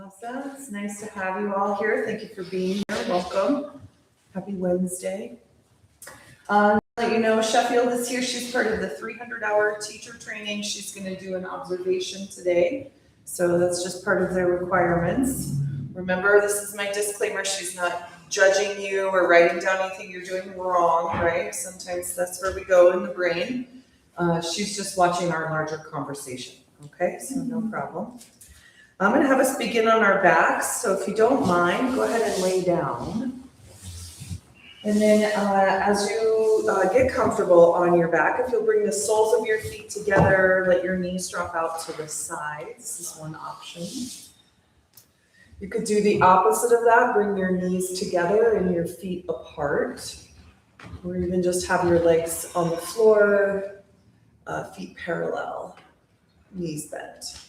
Awesome. It's nice to have you all here. Thank you for being here. Welcome. Happy Wednesday. Let you know, Sheffield is here. She's part of the 300-hour teacher training. She's going to do an observation today. So that's just part of their requirements. Remember, this is my disclaimer. She's not judging you or writing down anything you're doing wrong, right? Sometimes that's where we go in the brain. She's just watching our larger conversation. Okay, so no problem. I'm going to have us begin on our backs, so if you don't mind, go ahead and lay down. And then as you get comfortable on your back, if you'll bring the soles of your feet together, let your knees drop out to the sides. This is one option. You could do the opposite of that, bring your knees together and your feet apart, or even just have your legs on the floor, feet parallel, knees bent.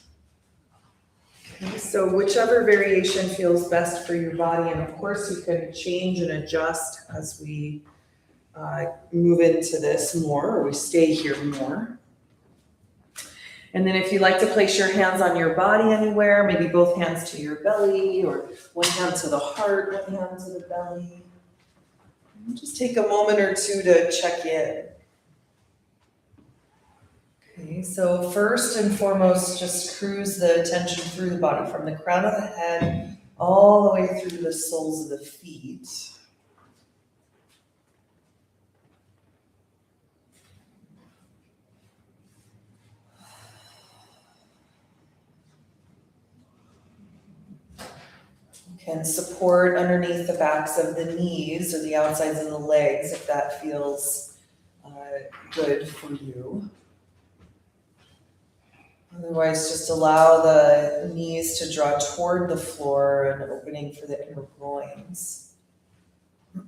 Okay, so whichever variation feels best for your body, and of course you can change and adjust as we move into this more, or we stay here more. And then if you like to place your hands on your body anywhere, maybe both hands to your belly, or one hand to the heart, one hand to the belly. Just take a moment or two to check in. Okay, so first and foremost, just cruise the attention through the body, from the crown of the head all the way through the soles of the feet. You can support underneath the backs of the knees or the outsides of the legs if that feels good for you. Otherwise, just allow the knees to draw toward the floor and opening for the inner groins.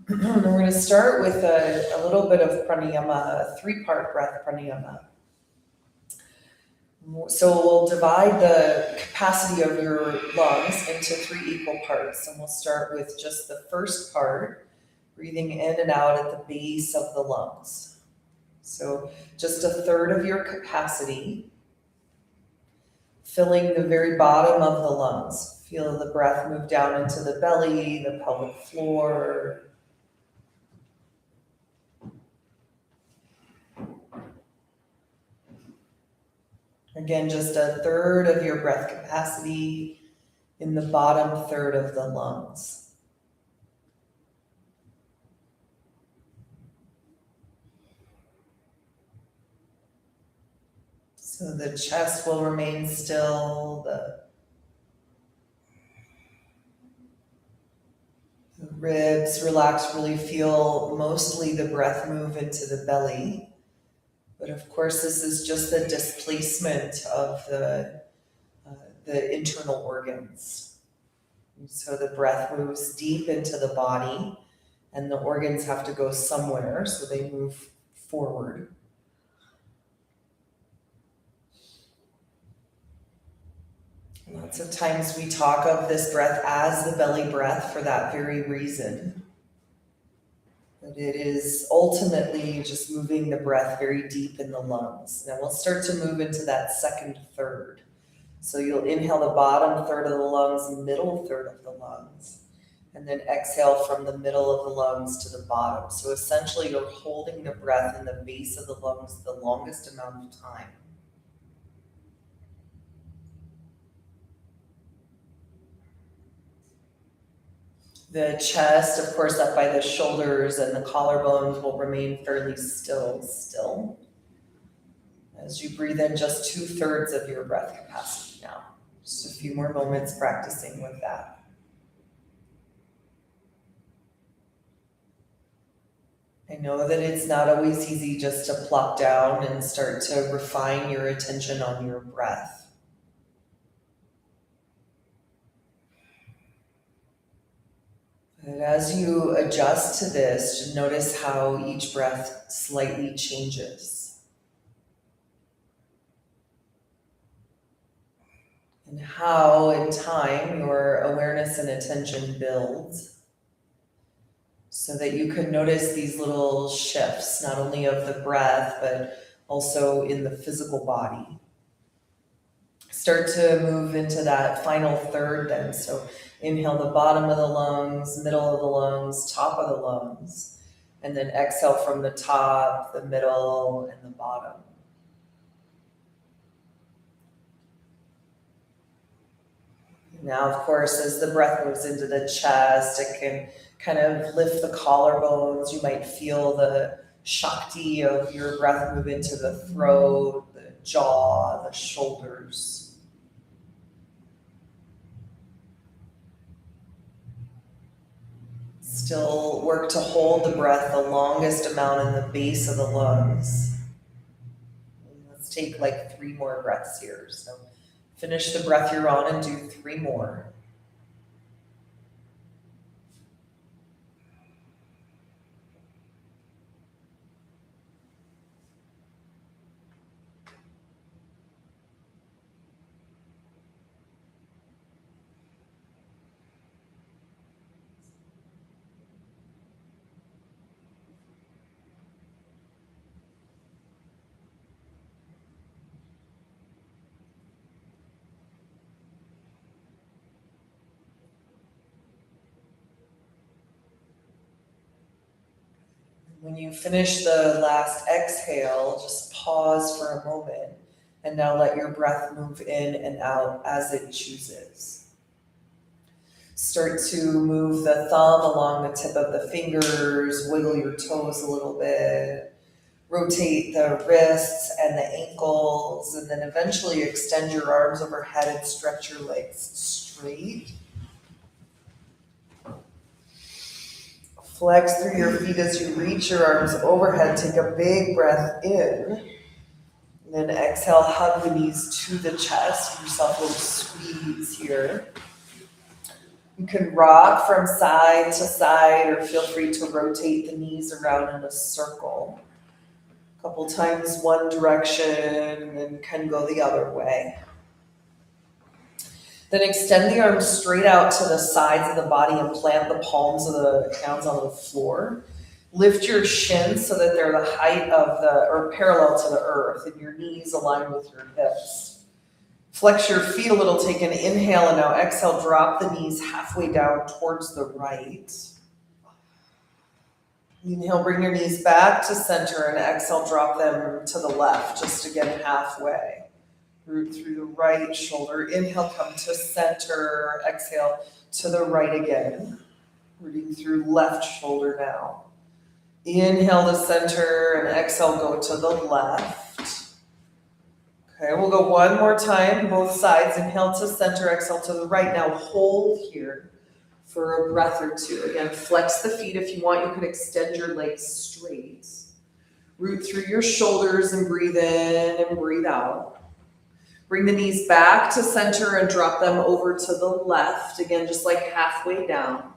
We're going to start with a little bit of pranayama, a 3-part breath pranayama. So we'll divide the capacity of your lungs into 3 equal parts. And we'll start with just the first part, breathing in and out at the base of the lungs. So just 1/3 of your capacity, filling the very bottom of the lungs. Feel the breath move down into the belly, the pelvic floor. Again, just 1/3 of your breath capacity in the bottom third of the lungs. So the chest will remain still, the ribs relax, really feel mostly the breath move into the belly. But of course, this is just the displacement of the internal organs. And so the breath moves deep into the body, and the organs have to go somewhere, so they move forward. Lots of times we talk of this breath as the belly breath for that very reason. But it is ultimately just moving the breath very deep in the lungs. Now we'll start to move into that second third. So you'll inhale the bottom third of the lungs, middle third of the lungs, and then exhale from the middle of the lungs to the bottom. So essentially you're holding the breath in the base of the lungs the longest amount of time. The chest, of course, up by the shoulders and the collarbones will remain fairly still. As you breathe in just 2/3 of your breath capacity now. Just a few more moments practicing with that. I know that it's not always easy just to plop down and start to refine your attention on your breath. But as you adjust to this, just notice how each breath slightly changes. And how in time your awareness and attention builds, so that you can notice these little shifts, not only of the breath, but also in the physical body. Start to move into that final third then. So inhale the bottom of the lungs, middle of the lungs, top of the lungs, and then exhale from the top, the middle, and the bottom. Now, of course, as the breath moves into the chest, it can kind of lift the collarbones. You might feel the Shakti of your breath move into the throat, the jaw, the shoulders. Still work to hold the breath the longest amount in the base of the lungs. Let's take like 3 more breaths here. So finish the breath you're on and do 3 more. When you finish the last exhale, just pause for a moment and now let your breath move in and out as it chooses. Start to move the thumb along the tip of the fingers, wiggle your toes a little bit, rotate the wrists and the ankles, and then eventually extend your arms overhead and stretch your legs straight. Flex through your feet as you reach your arms overhead. Take a big breath in. And then exhale, hug the knees to the chest. Give yourself a little squeeze here. You can rock from side to side or feel free to rotate the knees around in a circle. A couple times one direction and then can go the other way. Then extend the arms straight out to the sides of the body and plant the palms of the hands on the floor. Lift your shins so that they're the height of or parallel to the earth, and your knees align with your hips. Flex your feet a little, take an inhale, and now exhale, drop the knees halfway down towards the right. Inhale, bring your knees back to center, and exhale, drop them to the left, just again halfway. Root through the right shoulder. Inhale, come to center. Exhale to the right again. Rooting through left shoulder now. Inhale to center and exhale, go to the left. Okay, we'll go one more time, both sides. Inhale to center, exhale to the right. Now hold here for a breath or two. Again, flex the feet if you want. You can extend your legs straight. Root through your shoulders and breathe in and breathe out. Bring the knees back to center and drop them over to the left. Again, just like halfway down.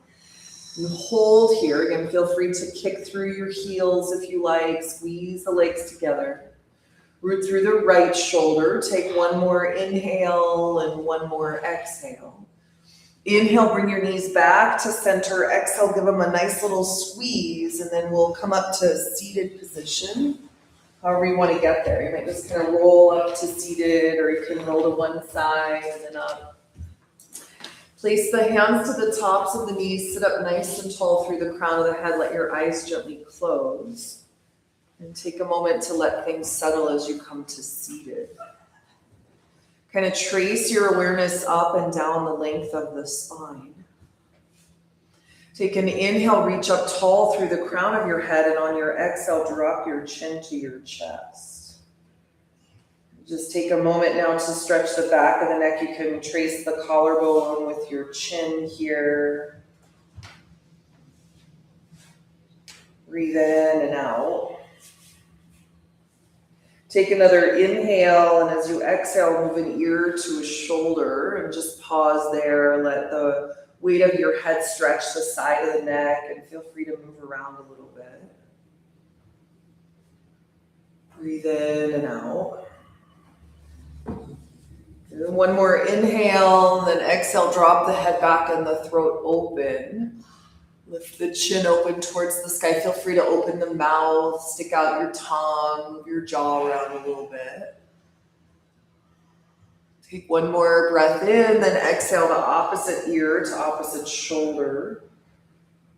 You hold here. Again, feel free to kick through your heels if you like. Squeeze the legs together. Root through the right shoulder. Take one more inhale and one more exhale. Inhale, bring your knees back to center. Exhale, give them a nice little squeeze, and then we'll come up to seated position. However you want to get there. You might just kind of roll up to seated, or you can roll to one side and then up. Place the hands to the tops of the knees. Sit up nice and tall through the crown of the head. Let your eyes gently close. And take a moment to let things settle as you come to seated. Kind of trace your awareness up and down the length of the spine. Take an inhale, reach up tall through the crown of your head, and on your exhale, drop your chin to your chest. Just take a moment now to stretch the back of the neck. You can trace the collarbone with your chin here. Breathe in and out. Take another inhale, and as you exhale, move an ear to a shoulder, and just pause there. Let the weight of your head stretch the side of the neck, and feel free to move around a little bit. Breathe in and out. And then one more inhale, and then exhale, drop the head back and the throat open. Lift the chin open towards the sky. Feel free to open the mouth, stick out your tongue, move your jaw around a little bit. Take one more breath in, then exhale the opposite ear to opposite shoulder.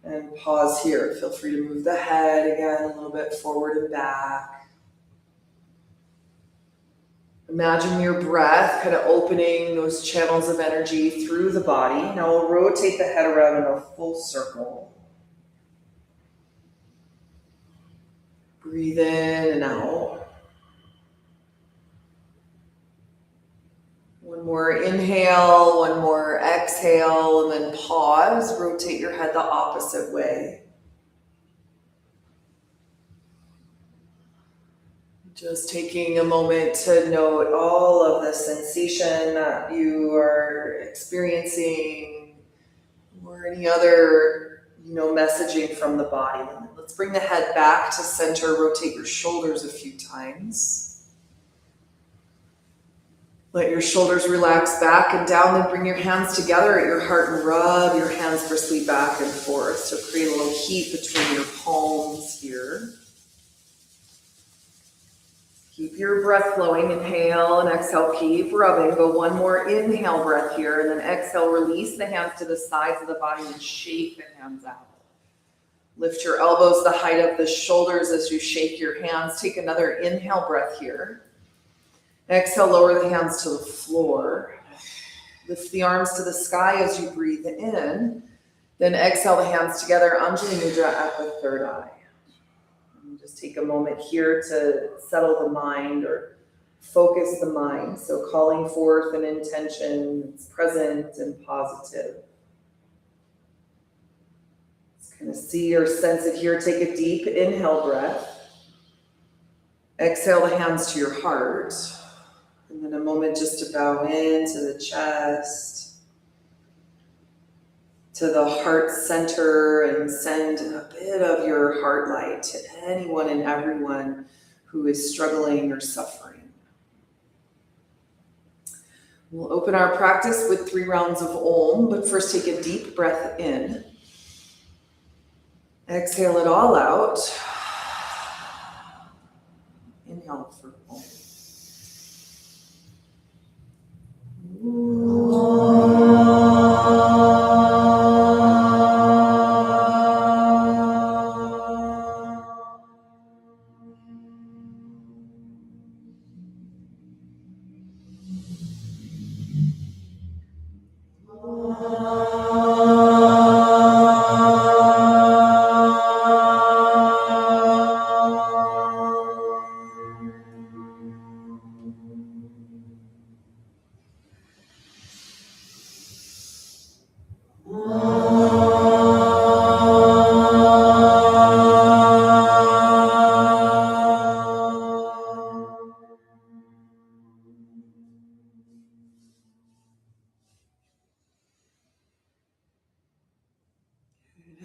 And pause here. Feel free to move the head again a little bit forward and back. Imagine your breath kind of opening those channels of energy through the body. Now we'll rotate the head around in a full circle. Breathe in and out. One more inhale, one more exhale, and then pause. Rotate your head the opposite way. Just taking a moment to note all of the sensation that you are experiencing or any other, messaging from the body. Let's bring the head back to center. Rotate your shoulders a few times. Let your shoulders relax back and down, then bring your hands together at your heart and rub your hands briskly back and forth. So create a little heat between your palms here. Keep your breath flowing. Inhale and exhale. Keep rubbing. Go one more inhale breath here, and then exhale. Release the hands to the sides of the body and shake the hands out. Lift your elbows the height of the shoulders as you shake your hands. Take another inhale breath here. Exhale, lower the hands to the floor. Lift the arms to the sky as you breathe in. Then exhale the hands together, Anjali Mudra at the third eye. And just take a moment here to settle the mind or focus the mind. So calling forth an intention that's present and positive. Just kind of see or sense it here. Take a deep inhale breath. Exhale the hands to your heart. And then a moment just to bow into the chest, to the heart center, and send a bit of your heart light to anyone and everyone who is struggling or suffering. We'll open our practice with 3 rounds of Om, but first take a deep breath in. Exhale it all out. Inhale for Om.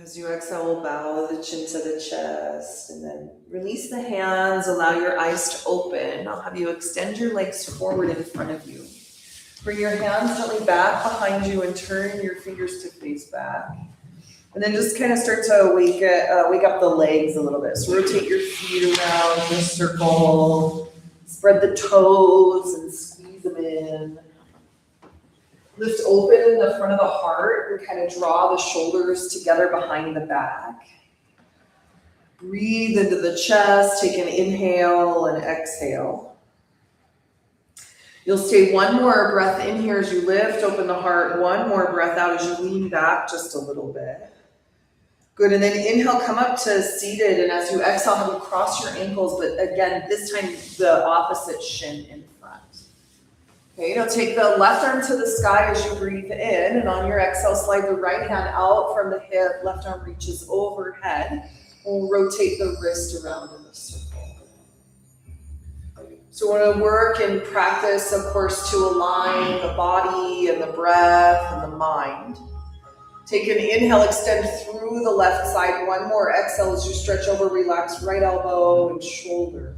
As you exhale, bow the chin to the chest, and then release the hands. Allow your eyes to open. I'll have you extend your legs forward in front of you. Bring your hands gently back behind you and turn your fingers to face back. And then just kind of start to wake up the legs a little bit. So rotate your feet around in a circle. Spread the toes and squeeze them in. Lift open in the front of the heart and kind of draw the shoulders together behind the back. Breathe into the chest. Take an inhale and exhale. You'll stay one more breath in here as you lift, open the heart. One more breath out as you lean back just a little bit. Good, and then inhale, come up to seated, and as you exhale, have you cross your ankles, but again, this time the opposite shin in front. Okay, now take the left arm to the sky as you breathe in, and on your exhale, slide the right hand out from the hip, left arm reaches overhead. We'll rotate the wrist around in a circle. So we want to work and practice, of course, to align the body and the breath and the mind. Take an inhale, extend through the left side. One more exhale as you stretch over, relax right elbow and shoulder.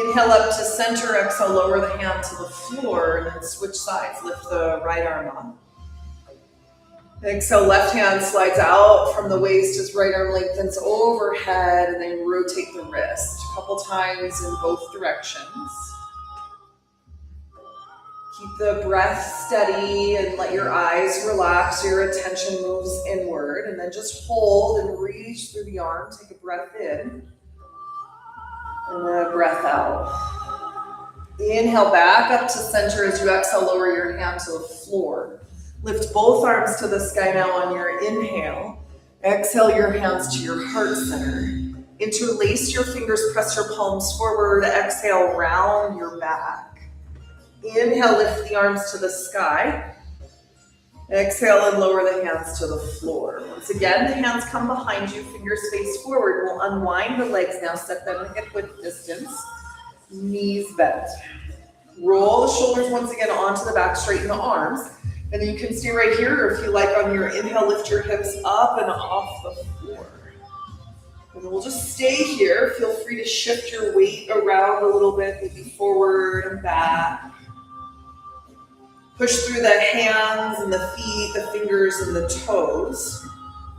Inhale up to center, exhale, lower the hand to the floor, and then switch sides. Lift the right arm up. Exhale, left hand slides out from the waist as right arm lengthens overhead, and then rotate the wrist a couple times in both directions. Keep the breath steady and let your eyes relax so your attention moves inward. And then just hold and reach through the arm. Take a breath in and then a breath out. Inhale back up to center as you exhale, lower your hand to the floor. Lift both arms to the sky now on your inhale. Exhale your hands to your heart center. Interlace your fingers, press your palms forward. Exhale, round your back. Inhale, lift the arms to the sky. Exhale and lower the hands to the floor. Once again, the hands come behind you, fingers face forward. We'll unwind the legs now, set them hip width distance. Knees bent. Roll the shoulders once again onto the back, straighten the arms. And then you can stay right here, or if you like on your inhale, lift your hips up and off the floor. And we'll just stay here. Feel free to shift your weight around a little bit, maybe forward and back. Push through the hands and the feet, the fingers and the toes.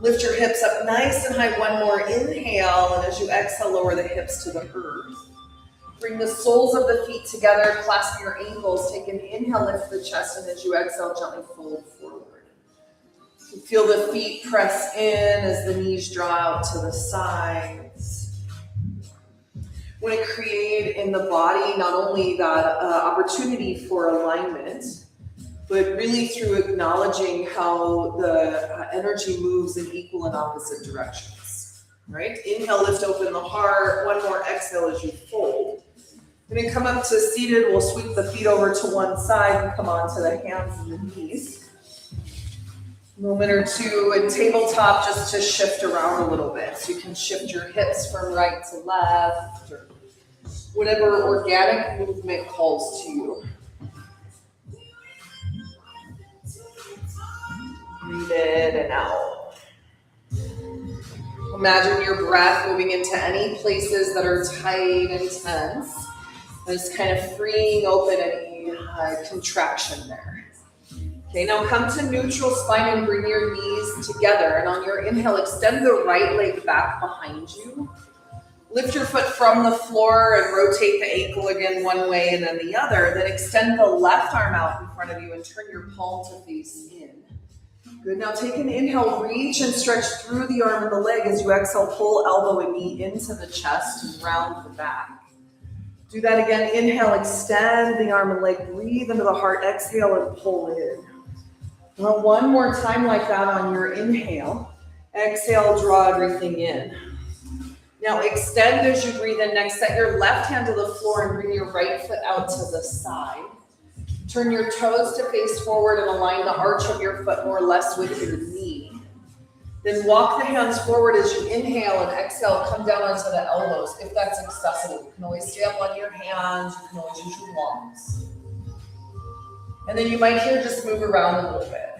Lift your hips up nice and high. One more inhale, and as you exhale, lower the hips to the earth. Bring the soles of the feet together, clasp your ankles. Take an inhale, lift the chest, and as you exhale, gently fold forward. You feel the feet press in as the knees draw out to the sides. We want to create in the body not only that opportunity for alignment, but really through acknowledging how the energy moves in equal and opposite directions, right? Inhale, lift open the heart. One more exhale as you fold. And then come up to seated. We'll sweep the feet over to one side and come onto the hands and the knees. A moment or two in tabletop just to shift around a little bit. So you can shift your hips from right to left, or whatever organic movement calls to you. Breathe in and out. Imagine your breath moving into any places that are tight and tense. Just kind of freeing open any contraction there. Okay, now come to neutral spine and bring your knees together. And on your inhale, extend the right leg back behind you. Lift your foot from the floor and rotate the ankle again one way and then the other. Then extend the left arm out in front of you and turn your palm to face in. Good, now take an inhale, reach and stretch through the arm and the leg. As you exhale, pull elbow and knee into the chest and round the back. Do that again, inhale, extend the arm and leg, breathe into the heart, exhale and pull in. Well, one more time like that on your inhale. Exhale, draw everything in. Now extend as you breathe in. Next, set your left hand to the floor and bring your right foot out to the side. Turn your toes to face forward and align the arch of your foot more or less with your knee. Then walk the hands forward as you inhale and exhale, come down onto the elbows if that's accessible. You can always stay up on your hands, you can always use your lungs. And then you might here just move around a little bit.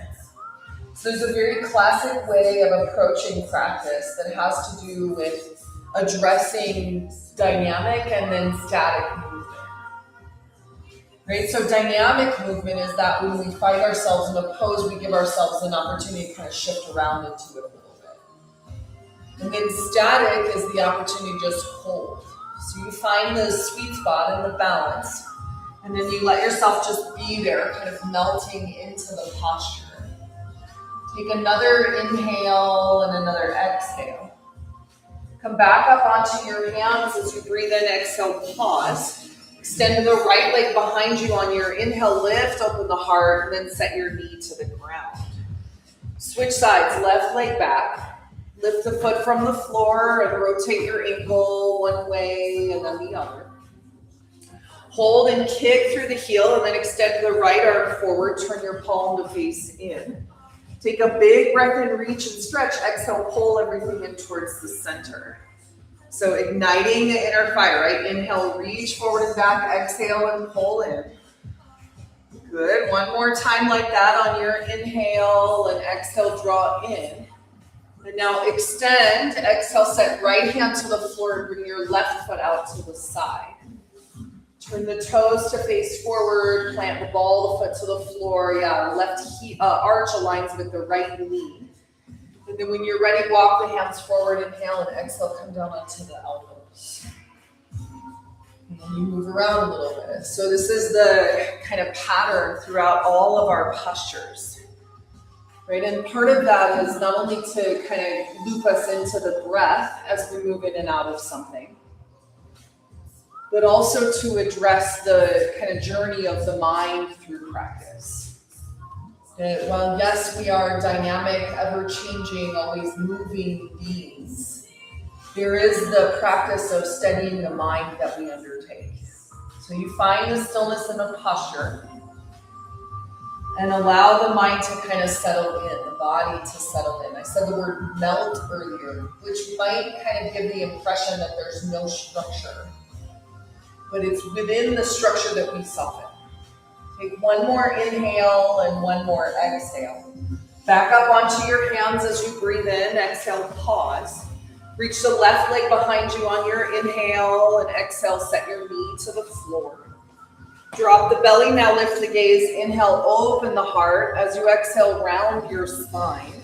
So there's a very classic way of approaching practice that has to do with addressing dynamic and then static movement. Right? So dynamic movement is that when we find ourselves in a pose, we give ourselves an opportunity to kind of shift around into it a little bit. And then static is the opportunity to just hold. So you find the sweet spot and the balance, and then you let yourself just be there, kind of melting into the posture. Take another inhale and another exhale. Come back up onto your hands as you breathe in, exhale, pause. Extend the right leg behind you on your inhale, lift, open the heart, and then set your knee to the ground. Switch sides, left leg back. Lift the foot from the floor and rotate your ankle one way and then the other. Hold and kick through the heel and then extend the right arm forward, turn your palm to face in. Take a big breath in, reach and stretch. Exhale, pull everything in towards the center. So igniting the inner fire, right? Inhale, reach forward and back. Exhale and pull in. Good. One more time like that on your inhale and exhale, draw in. And now extend. Exhale, set right hand to the floor and bring your left foot out to the side. Turn the toes to face forward. Plant the ball of the foot to the floor. Yeah, left arch aligns with the right knee. And then when you're ready, walk the hands forward, inhale and exhale, come down onto the elbows. And you move around a little bit. So this is the kind of pattern throughout all of our postures, right? And part of that is not only to kind of loop us into the breath as we move in and out of something, but also to address the kind of journey of the mind through practice. That while yes, we are dynamic, ever-changing, always moving beings, there is the practice of steadying the mind that we undertake. So you find the stillness in the posture and allow the mind to kind of settle in, the body to settle in. I said the word melt earlier, which might kind of give the impression that there's no structure, but it's within the structure that we soften. Take one more inhale and one more exhale. Back up onto your hands as you breathe in, exhale, pause. Reach the left leg behind you on your inhale and exhale, set your knee to the floor. Drop the belly, now lift the gaze. Inhale, open the heart. As you exhale, round your spine.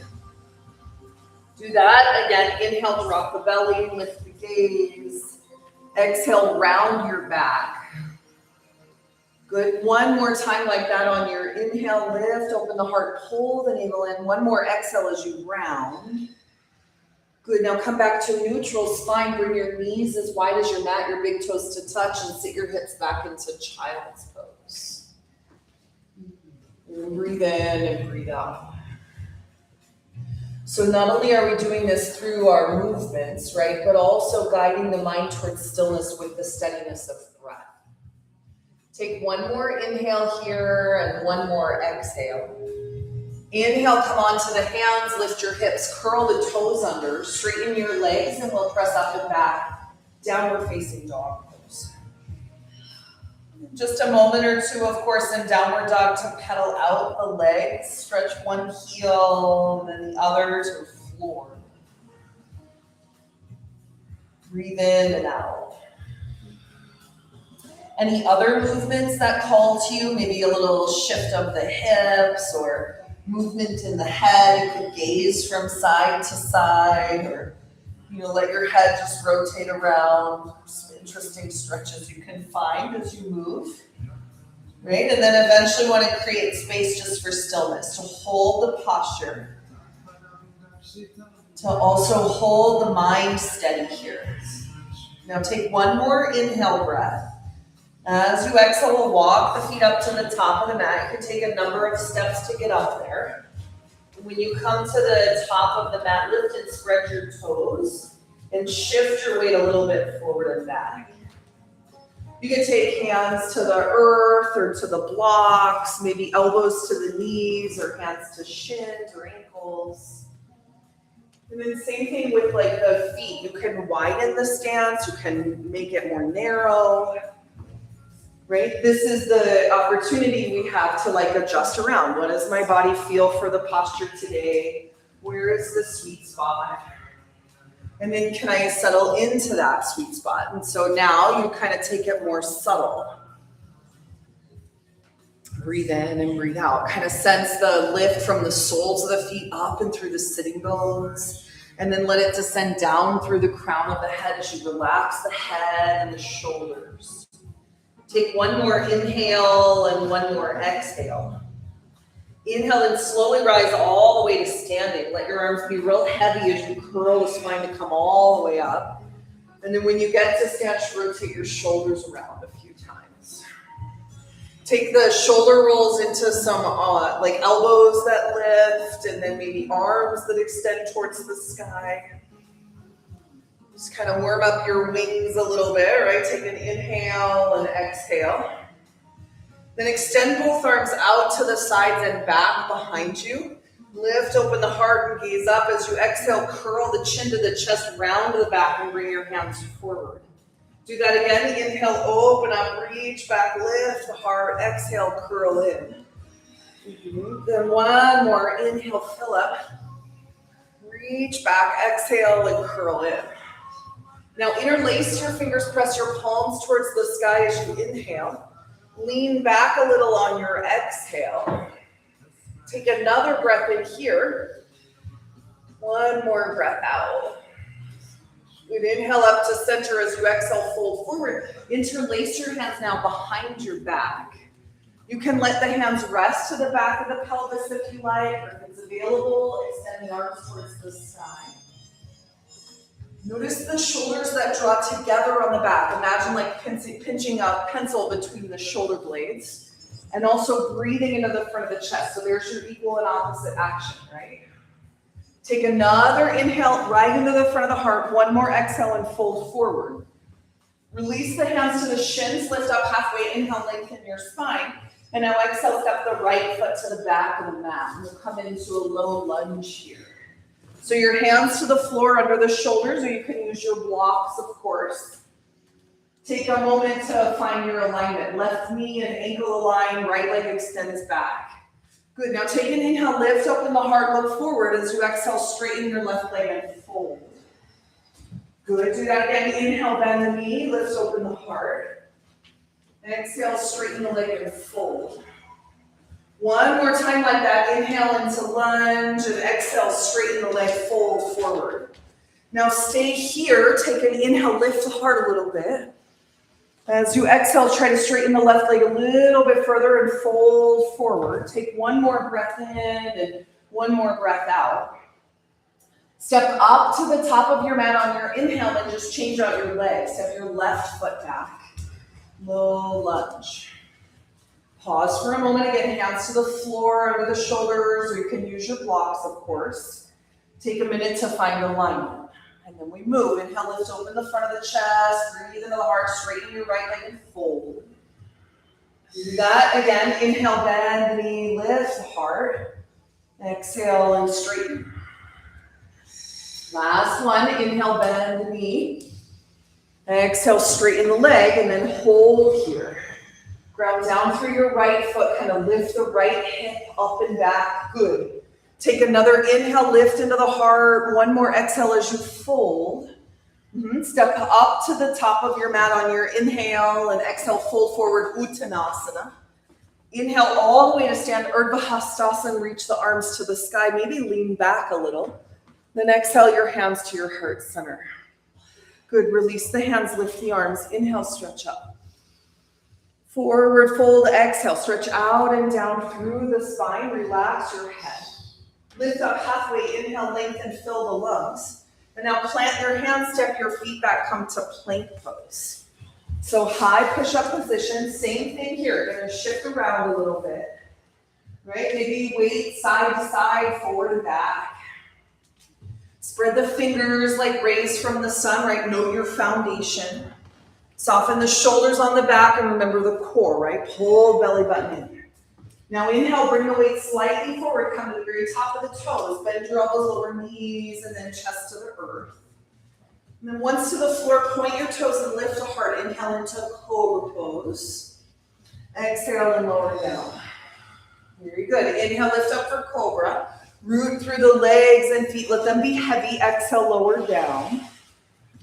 Do that. Again, inhale, drop the belly, lift the gaze. Exhale, round your back. Good. One more time like that on your inhale, lift, open the heart, pull the navel in. One more exhale as you round. Good. Now come back to neutral spine. Bring your knees as wide as your mat, your big toes to touch, and sit your hips back into child's pose. And breathe in and breathe out. So not only are we doing this through our movements, right, but also guiding the mind towards stillness with the steadiness of breath. Take one more inhale here and one more exhale. Inhale, come onto the hands, lift your hips, curl the toes under, straighten your legs, and we'll press up and back. Downward facing dog pose. Just a moment or two, of course, in downward dog to pedal out the legs. Stretch one heel, then the other to the floor. Breathe in and out. Any other movements that call to you? Maybe a little shift of the hips or movement in the head. You could gaze from side to side, or let your head just rotate around. Some interesting stretches you can find as you move, right? And then eventually want to create space just for stillness, to hold the posture, to also hold the mind steady here. Now take one more inhale breath. As you exhale, we'll walk the feet up to the top of the mat. You can take a number of steps to get up there. When you come to the top of the mat, lift and spread your toes and shift your weight a little bit forward and back. You can take hands to the earth or to the blocks, maybe elbows to the knees or hands to shins or ankles. And then same thing with like the feet. You can widen the stance, you can make it more narrow. Right? This is the opportunity we have to like adjust around. What does my body feel for the posture today? Where is the sweet spot? And then can I settle into that sweet spot? And so now you kind of take it more subtle. Breathe in and breathe out. Kind of sense the lift from the soles of the feet up and through the sitting bones. And then let it descend down through the crown of the head as you relax the head and the shoulders. Take one more inhale and one more exhale. Inhale and slowly rise all the way to standing. Let your arms be real heavy as you curl the spine to come all the way up. And then when you get to stand, rotate your shoulders around a few times. Take the shoulder rolls into some like elbows that lift, and then maybe arms that extend towards the sky. Just kind of warm up your wings a little bit, right? Take an inhale and exhale. Then extend both arms out to the sides and back behind you. Lift, open the heart and gaze up. As you exhale, curl the chin to the chest, round to the back and bring your hands forward. Do that again. Inhale, open up, reach back, lift the heart. Exhale, curl in. Then one more. Inhale, fill up. Reach back, exhale, and curl in. Now interlace your fingers, press your palms towards the sky as you inhale. Lean back a little on your exhale. Take another breath in here. One more breath out. Good, inhale up to center as you exhale, fold forward. Interlace your hands now behind your back. You can let the hands rest to the back of the pelvis if you like, or if it's available, extend the arms towards the sky. Notice the shoulders that draw together on the back. Imagine like pinching a pencil between the shoulder blades, and also breathing into the front of the chest. So there's your equal and opposite action, right? Take another inhale right into the front of the heart. One more exhale and fold forward. Release the hands to the shins, lift up halfway. Inhale, lengthen your spine. And now exhale, step the right foot to the back of the mat. And we'll come into a low lunge here. So your hands to the floor under the shoulders, or you can use your blocks, of course. Take a moment to find your alignment. Left knee and ankle align, right leg extends back. Good, now take an inhale, lift open the heart, look forward. As you exhale, straighten your left leg and fold. Good, do that again. Inhale, bend the knee, lift open the heart. Exhale, straighten the leg and fold. One more time like that. Inhale into lunge and exhale, straighten the leg, fold forward. Now stay here, take an inhale, lift the heart a little bit. As you exhale, try to straighten the left leg a little bit further and fold forward. Take one more breath in and one more breath out. Step up to the top of your mat on your inhale and just change out your legs. Step your left foot back. Low lunge. Pause for a moment. Again, hands to the floor, under the shoulders, or you can use your blocks, of course. Take a minute to find alignment. And then we move. Inhale, lift open the front of the chest. Breathe into the heart. Straighten your right leg and fold. Do that again. Inhale, bend the knee, lift the heart. Exhale and straighten. Last one. Inhale, bend the knee. Exhale, straighten the leg, and then hold here. Ground down through your right foot. Kind of lift the right hip up and back. Good. Take another inhale, lift into the heart. One more exhale as you fold. Step up to the top of your mat on your inhale and exhale, fold forward, Uttanasana. Inhale all the way to stand, Urdhva Hastasana, reach the arms to the sky, maybe lean back a little. Then exhale your hands to your heart center. Good, release the hands, lift the arms. Inhale, stretch up. Forward fold, exhale, stretch out and down through the spine, relax your head. Lift up halfway, inhale, lengthen, fill the lungs. And now plant your hands, step your feet back, come to plank pose. So high push-up position, same thing here. You're gonna shift around a little bit, right? Maybe weight side to side, forward and back. Spread the fingers like rays from the sun, right? Note your foundation. Soften the shoulders on the back and remember the core, right? Pull belly button in. Now inhale, bring the weight slightly forward, come to the very top of the toes, bend your elbows, lower knees, and then chest to the earth. And then once to the floor, point your toes and lift the heart. Inhale into cobra pose. Exhale and lower down. Very good. Inhale, lift up for cobra. Root through the legs and feet, let them be heavy. Exhale, lower down.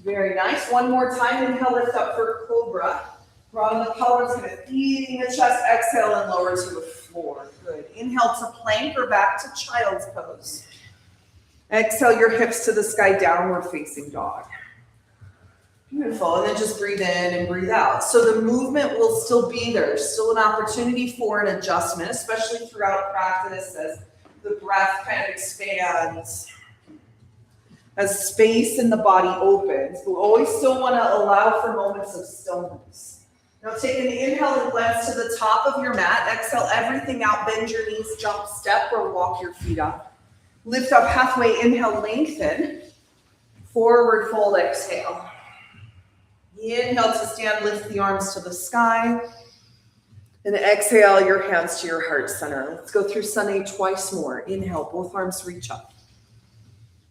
Very nice. One more time, inhale, lift up for cobra. Draw the pelvis, kind of feeding the chest. Exhale and lower to the floor. Good. Inhale to plank or back to child's pose. Exhale your hips to the sky, downward facing dog. Beautiful. And then just breathe in and breathe out. So the movement will still be there. Still an opportunity for an adjustment, especially throughout practice as the breath kind of expands, as space in the body opens. We always still want to allow for moments of stillness. Now take an inhale and glance to the top of your mat. Exhale everything out. Bend your knees, jump, step, or walk your feet up. Lift up halfway. Inhale, lengthen. Forward fold, exhale. Inhale to stand, lift the arms to the sky. And exhale your hands to your heart center. Let's go through Sunday twice more. Inhale, both arms reach up.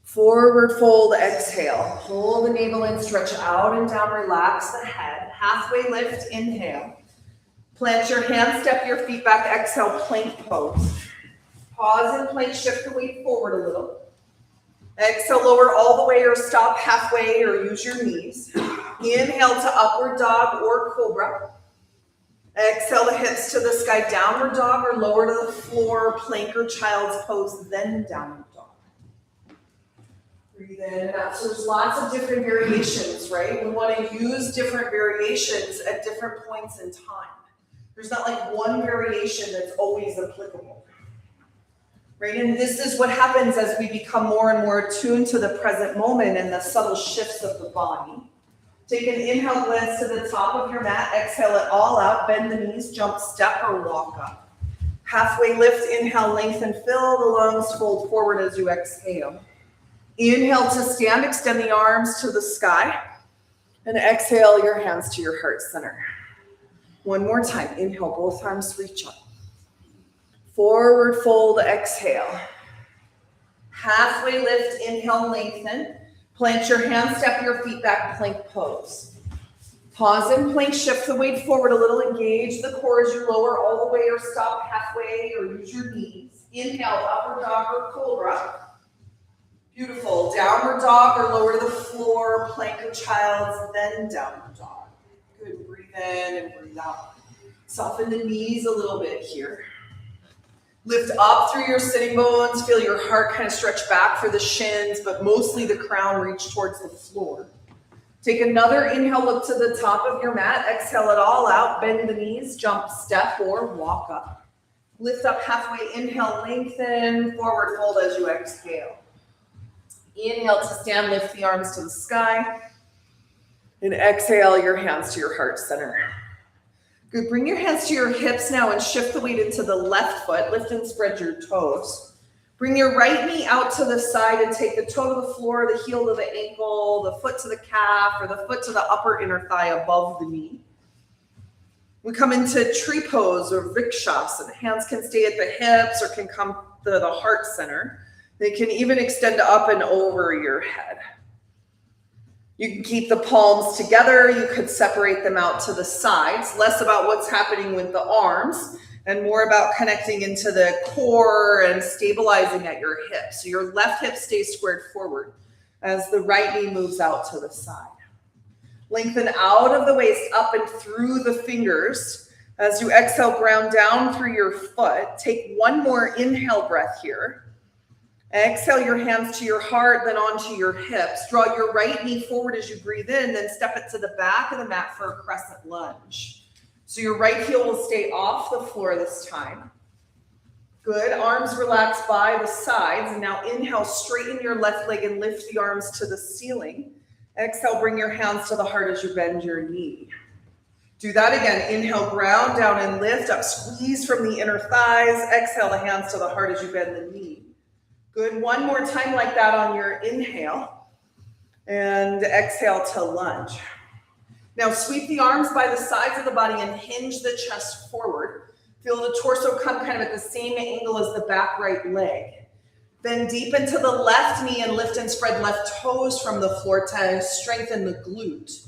Forward fold, exhale. Pull the navel in, stretch out and down, relax the head. Halfway lift, inhale. Plant your hands, step your feet back, exhale, plank pose. Pause and plank, shift the weight forward a little. Exhale, lower all the way or stop halfway or use your knees. Inhale to upward dog or cobra. Exhale the hips to the sky, downward dog or lower to the floor, plank or child's pose, then downward dog. Breathe in and out. So there's lots of different variations, right? We want to use different variations at different points in time. There's not like one variation that's always applicable. Right? And this is what happens as we become more and more attuned to the present moment and the subtle shifts of the body. Take an inhale, glance to the top of your mat. Exhale it all out. Bend the knees, jump, step, or walk up. Halfway lift, inhale, lengthen, fill the lungs, fold forward as you exhale. Inhale to stand, extend the arms to the sky. And exhale your hands to your heart center. One more time. Inhale, both arms reach up. Forward fold, exhale. Halfway lift, inhale, lengthen. Plant your hands, step your feet back, plank pose. Pause in plank, shift the weight forward a little, engage the core as you lower all the way or stop halfway or use your knees. Inhale, upward dog or cobra. Beautiful. Downward dog or lower to the floor, plank or child's, then downward dog. Good. Breathe in and breathe out. Soften the knees a little bit here. Lift up through your sitting bones. Feel your heart kind of stretch back for the shins, but mostly the crown reach towards the floor. Take another inhale, look to the top of your mat. Exhale it all out. Bend the knees, jump, step, or walk up. Lift up halfway. Inhale, lengthen. Forward fold as you exhale. Inhale to stand, lift the arms to the sky. And exhale your hands to your heart center. Good, bring your hands to your hips now and shift the weight into the left foot. Lift and spread your toes. Bring your right knee out to the side and take the toe to the floor, the heel to the ankle, the foot to the calf, or the foot to the upper inner thigh above the knee. We come into tree pose or vrikshasana. Hands can stay at the hips or can come to the heart center. They can even extend up and over your head. You can keep the palms together. You could separate them out to the sides. Less about what's happening with the arms and more about connecting into the core and stabilizing at your hips. So your left hip stays squared forward as the right knee moves out to the side. Lengthen out of the waist, up and through the fingers. As you exhale, ground down through your foot. Take one more inhale breath here. Exhale your hands to your heart, then onto your hips. Draw your right knee forward as you breathe in, then step it to the back of the mat for a crescent lunge. So your right heel will stay off the floor this time. Good, arms relax by the sides. And now inhale, straighten your left leg and lift the arms to the ceiling. Exhale, bring your hands to the heart as you bend your knee. Do that again. Inhale, ground down and lift up. Squeeze from the inner thighs. Exhale, the hands to the heart as you bend the knee. Good, one more time like that on your inhale. And exhale to lunge. Now sweep the arms by the sides of the body and hinge the chest forward. Feel the torso come kind of at the same angle as the back right leg. Bend deep into the left knee and lift and spread left toes from the floor to strengthen the glute.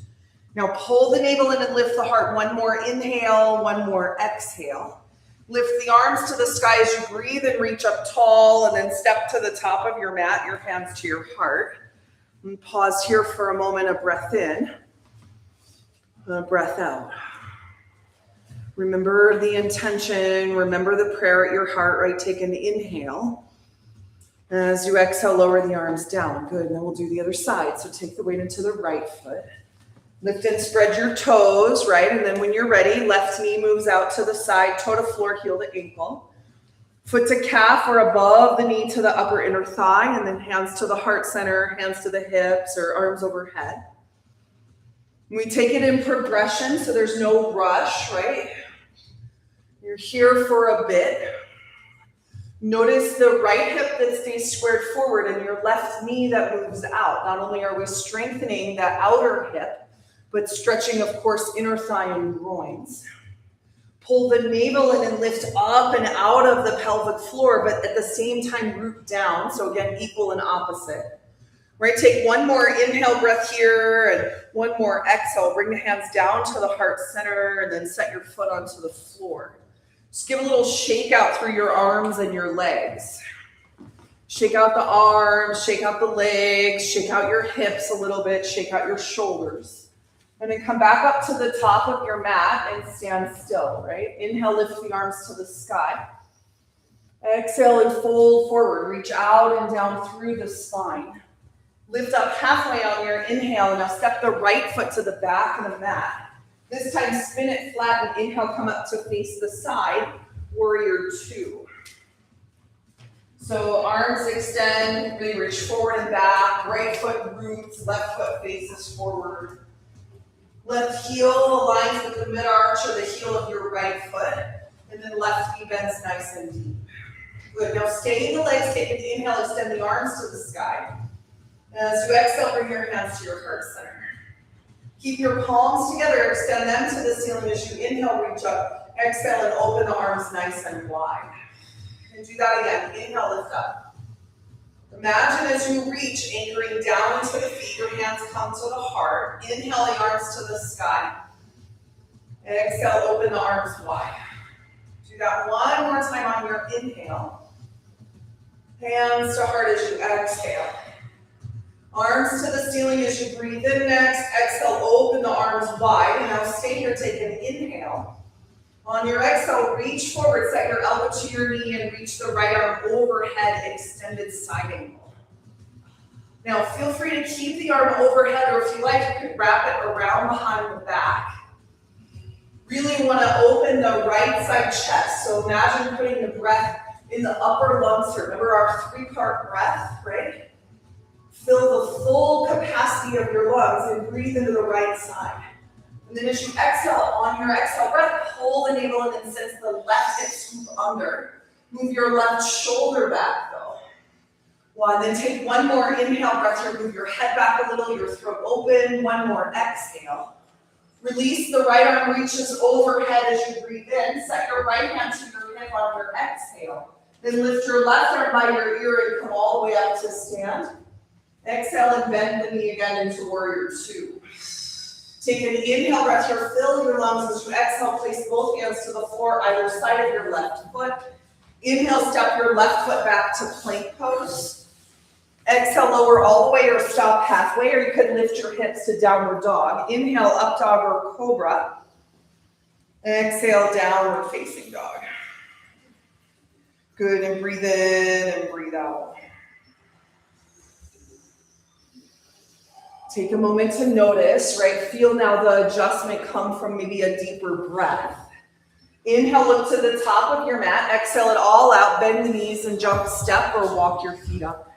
Now pull the navel in and lift the heart. One more inhale, one more exhale. Lift the arms to the sky as you breathe and reach up tall, and then step to the top of your mat, your hands to your heart. And pause here for a moment, a breath in, a breath out. Remember the intention, remember the prayer at your heart, right? Take an inhale. As you exhale, lower the arms down. Good, and then we'll do the other side. So take the weight into the right foot. Lift and spread your toes, right? And then when you're ready, left knee moves out to the side, toe to floor, heel to ankle. Foot to calf or above the knee to the upper inner thigh, and then hands to the heart center, hands to the hips or arms overhead. We take it in progression, so there's no rush, right? You're here for a bit. Notice the right hip that stays squared forward and your left knee that moves out. Not only are we strengthening that outer hip, but stretching, of course, inner thigh and groins. Pull the navel in and lift up and out of the pelvic floor, but at the same time root down. So again, equal and opposite. Right, take one more inhale breath here and one more exhale. Bring the hands down to the heart center and then set your foot onto the floor. Just give a little shake out through your arms and your legs. Shake out the arms, shake out the legs, shake out your hips a little bit, shake out your shoulders. And then come back up to the top of your mat and stand still, right? Inhale, lift the arms to the sky. Exhale and fold forward. Reach out and down through the spine. Lift up halfway on your inhale, and now step the right foot to the back of the mat. This time, spin it flat and inhale, come up to face the side, warrior two. So arms extend, really reach forward and back, right foot roots, left foot faces forward. Left heel aligns with the mid-arch or the heel of your right foot, and then left knee bends nice and deep. Good, now stay in the legs, take an inhale, extend the arms to the sky. As you exhale, bring your hands to your heart center. Keep your palms together, extend them to the ceiling as you inhale, reach up. Exhale and open the arms nice and wide. And do that again, inhale, lift up. Imagine as you reach, anchoring down into the feet, your hands come to the heart. Inhaling arms to the sky. Exhale, open the arms wide. Do that one more time on your inhale. Hands to heart as you exhale. Arms to the ceiling as you breathe in next. Exhale, open the arms wide. And now stay here, take an inhale. On your exhale, reach forward, set your elbow to your knee and reach the right arm overhead, extended side angle. Now feel free to keep the arm overhead, or if you like, you could wrap it around behind the back. Really want to open the right side chest. So imagine putting the breath in the upper lungs here. Remember our three-part breath, right? Fill the full capacity of your lungs and breathe into the right side. And then as you exhale, on your exhale breath, pull the navel in and sense the left hip scoop under. Move your left shoulder back though. One, then take one more inhale breath here. Move your head back a little, your throat open. One more exhale. Release the right arm, reaches overhead as you breathe in. Set your right hand to your hip on your exhale. Then lift your left arm by your ear and come all the way up to stand. Exhale and bend the knee again into warrior two. Take an inhale breath here, fill your lungs as you exhale, place both hands to the floor, either side of your left foot. Inhale, step your left foot back to plank pose. Exhale, lower all the way or stop halfway, or you could lift your hips to downward dog. Inhale, up dog or cobra. Exhale, downward facing dog. Good, and breathe in and breathe out. Take a moment to notice, right? Feel now the adjustment come from maybe a deeper breath. Inhale, look to the top of your mat. Exhale it all out. Bend the knees and jump, step, or walk your feet up.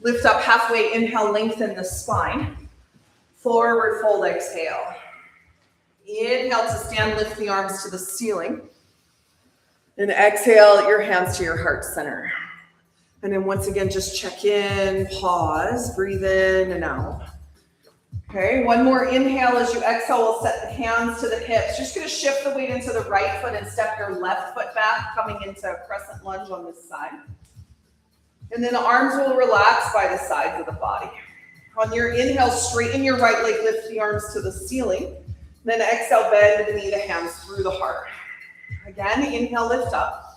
Lift up halfway. Inhale, lengthen the spine. Forward fold, exhale. Inhale to stand, lift the arms to the ceiling. And exhale, your hands to your heart center. And then once again, just check in, pause, breathe in and out. Okay, one more inhale as you exhale. We'll set the hands to the hips. Just going to shift the weight into the right foot and step your left foot back, coming into a crescent lunge on this side. And then the arms will relax by the sides of the body. On your inhale, straighten your right leg, lift the arms to the ceiling. Then exhale, bend the knee, the hands through the heart. Again, inhale, lift up.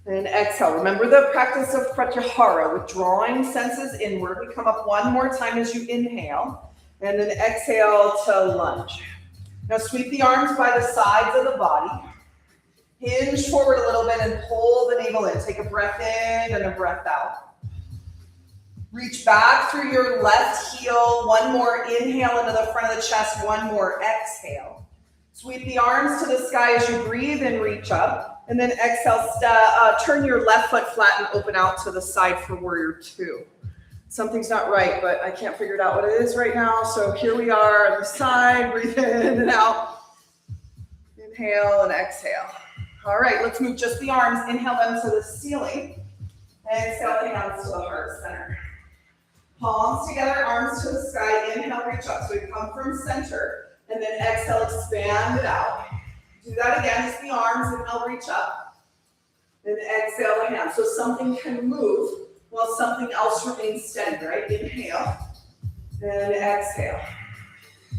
And exhale. Remember the practice of pratyahara, withdrawing senses inward. We come up one more time as you inhale, and then exhale to lunge. Now sweep the arms by the sides of the body. Hinge forward a little bit and pull the navel in. Take a breath in and a breath out. Reach back through your left heel. One more inhale into the front of the chest. One more exhale. Sweep the arms to the sky as you breathe and reach up. And then exhale, turn your left foot flat and open out to the side for warrior two. Something's not right, but I can't figure it out what it is right now. So here we are on the side, breathe in and out. Inhale and exhale. All right, let's move just the arms. Inhale them to the ceiling. Exhale the hands to the heart center. Palms together, arms to the sky. Inhale, reach up. So we come from center. And then exhale, expand it out. Do that again, just the arms, inhale, reach up. And exhale the hands. So something can move while something else remains steady, right? Inhale and exhale.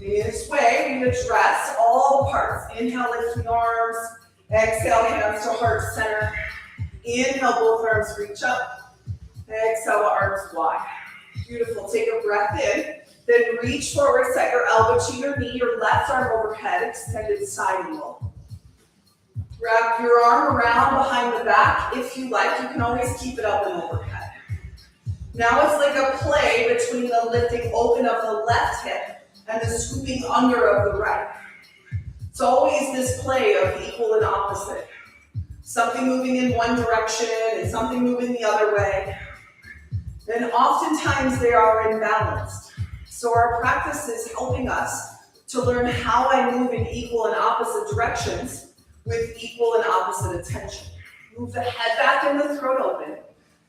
In this way, we address all the parts. Inhale, lift the arms. Exhale, hands to heart center. Inhale, both arms reach up. Exhale, arms wide. Beautiful. Take a breath in. Then reach forward, set your elbow to your knee, your left arm overhead, extended side angle. Wrap your arm around behind the back. If you like, you can always keep it up and overhead. Now it's like a play between the lifting open of the left hip and the scooping under of the right. It's always this play of equal and opposite. Something moving in one direction and something moving the other way. And oftentimes they are imbalanced. So our practice is helping us to learn how I move in equal and opposite directions with equal and opposite attention. Move the head back and the throat open.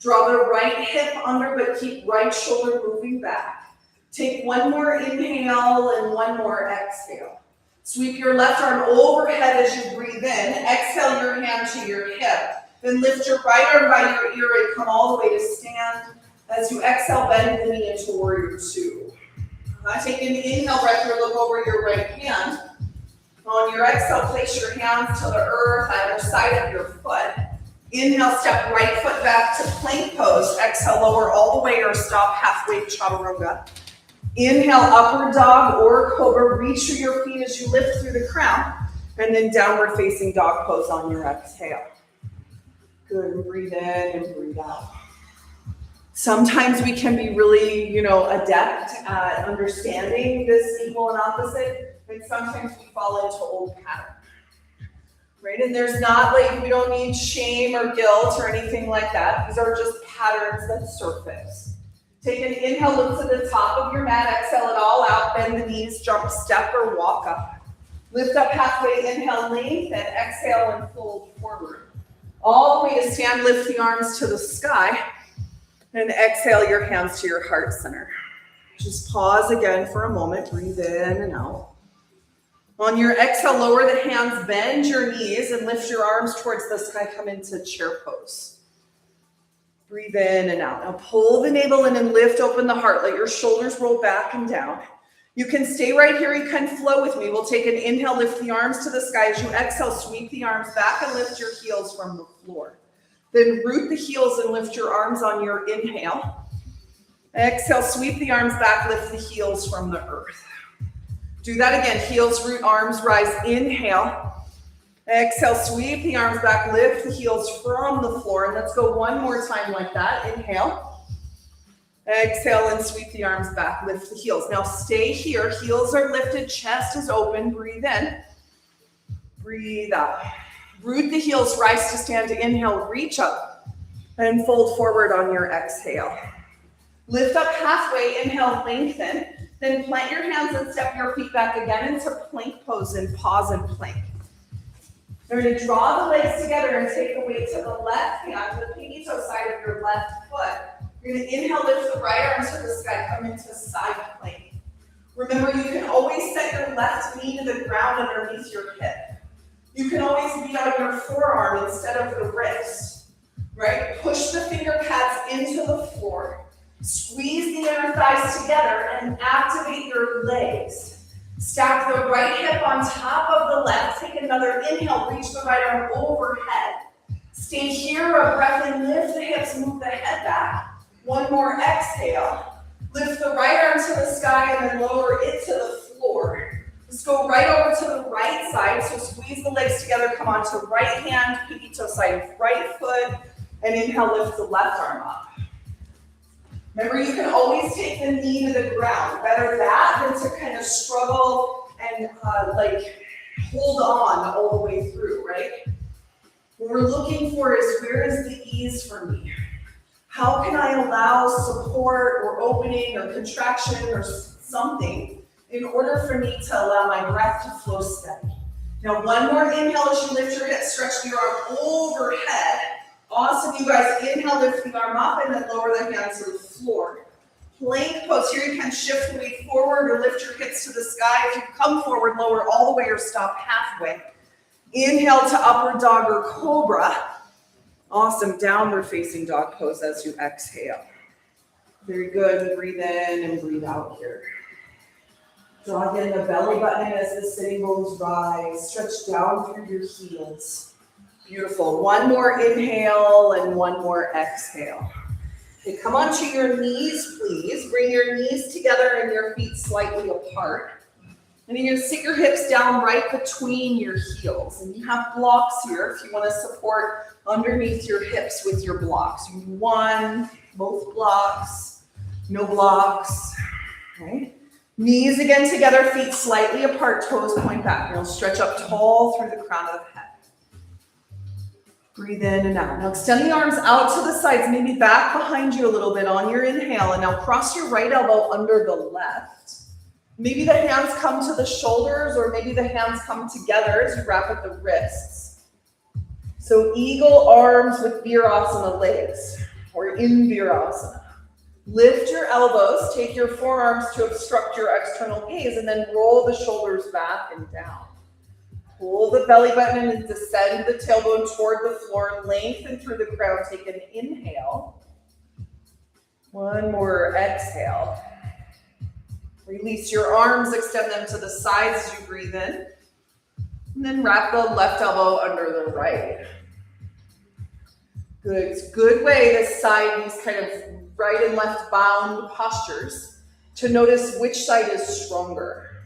Draw the right hip under, but keep right shoulder moving back. Take one more inhale and one more exhale. Sweep your left arm overhead as you breathe in. Exhale your hand to your hip. Then lift your right arm by your ear and come all the way to stand. As you exhale, bend the knee into warrior two. Take an inhale breath here, look over your right hand. On your exhale, place your hands to the earth, either side of your foot. Inhale, step right foot back to plank pose. Exhale, lower all the way or stop halfway, chaturanga. Inhale, upward dog or cobra. Reach through your feet as you lift through the crown. And then downward facing dog pose on your exhale. Good, and breathe in and breathe out. Sometimes we can be really, adept at understanding this equal and opposite, and sometimes we fall into old patterns. Right? And there's not we don't need shame or guilt or anything like that. These are just patterns that surface. Take an inhale, look to the top of your mat, exhale it all out, bend the knees, jump, step, or walk up. Lift up halfway, inhale, length, and exhale and fold forward. All the way to stand, lift the arms to the sky, and exhale your hands to your heart center. Just pause again for a moment, breathe in and out. On your exhale, lower the hands, bend your knees, and lift your arms towards the sky, come into chair pose. Breathe in and out. Now pull the navel in and lift open the heart. Let your shoulders roll back and down. You can stay right here. You can flow with me. We'll take an inhale, lift the arms to the sky. As you exhale, sweep the arms back and lift your heels from the floor. Then root the heels and lift your arms on your inhale. Exhale, sweep the arms back, lift the heels from the earth. Do that again. Heels, root, arms, rise. Inhale. Exhale, sweep the arms back, lift the heels from the floor. And let's go one more time like that. Inhale. Exhale and sweep the arms back, lift the heels. Now stay here. Heels are lifted, chest is open. Breathe in. Breathe out. Root the heels, rise to stand. Inhale, reach up and fold forward on your exhale. Lift up halfway, inhale, lengthen. Then plant your hands and step your feet back again into plank pose and pause and plank. You're going to draw the legs together and take the weight to the left hand, to the pinky toe side of your left foot. You're going to inhale, lift the right arm to the sky, come into side plank. Remember, you can always set your left knee to the ground underneath your hip. You can always beat on your forearm instead of the wrist, right? Push the finger pads into the floor. Squeeze the inner thighs together and activate your legs. Stack the right hip on top of the left. Take another inhale, reach the right arm overhead. Stay here, a breath in, lift the hips, move the head back. One more exhale. Lift the right arm to the sky and then lower it to the floor. Let's go right over to the right side. So squeeze the legs together, come onto right hand, pinky toe side of right foot, and inhale, lift the left arm up. Remember, you can always take the knee to the ground. Better that than to kind of struggle and hold on all the way through, right? What we're looking for is, where is the ease for me? How can I allow support or opening or contraction or something in order for me to allow my breath to flow steady? Now, one more inhale as you lift your hips, stretch your arm overhead. Awesome, you guys. Inhale, lift the arm up and then lower the hands to the floor. Plank pose. Here you can shift the weight forward or lift your hips to the sky. If you come forward, lower all the way or stop halfway. Inhale to upward dog or cobra. Awesome, downward facing dog pose as you exhale. Very good. Breathe in and breathe out here. Draw in the belly button as the sitting bones rise. Stretch down through your heels. Beautiful. One more inhale and one more exhale. Okay, come onto your knees, please. Bring your knees together and your feet slightly apart. And then you're going to sit your hips down right between your heels. And you have blocks here if you want to support underneath your hips with your blocks. 1, both blocks, no blocks, right? Knees again together, feet slightly apart, toes point back. You'll stretch up tall through the crown of the head. Breathe in and out. Now extend the arms out to the sides, maybe back behind you a little bit on your inhale. And now cross your right elbow under the left. Maybe the hands come to the shoulders, or maybe the hands come together as you wrap at the wrists. So eagle arms with Virasana legs, or in Virasana. Lift your elbows, take your forearms to obstruct your external gaze, and then roll the shoulders back and down. Pull the belly button and descend the tailbone toward the floor. Lengthen through the crown. Take an inhale. One more exhale. Release your arms, extend them to the sides as you breathe in. And then wrap the left elbow under the right. Good. It's a good way to side these kind of right and left bound postures to notice which side is stronger,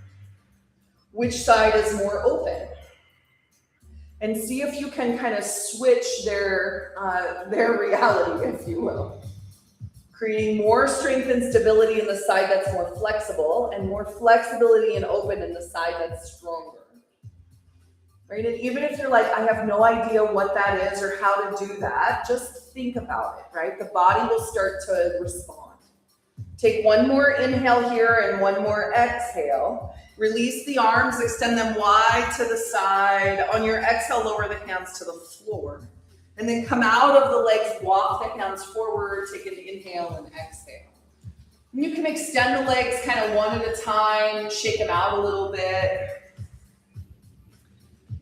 which side is more open. And see if you can kind of switch their reality, if you will. Creating more strength and stability in the side that's more flexible, and more flexibility and open in the side that's stronger. Right? And even if you're like, I have no idea what that is or how to do that, just think about it, right? The body will start to respond. Take one more inhale here and one more exhale. Release the arms, extend them wide to the side. On your exhale, lower the hands to the floor. And then come out of the legs, walk the hands forward, take an inhale and exhale. And you can extend the legs kind of one at a time, shake them out a little bit.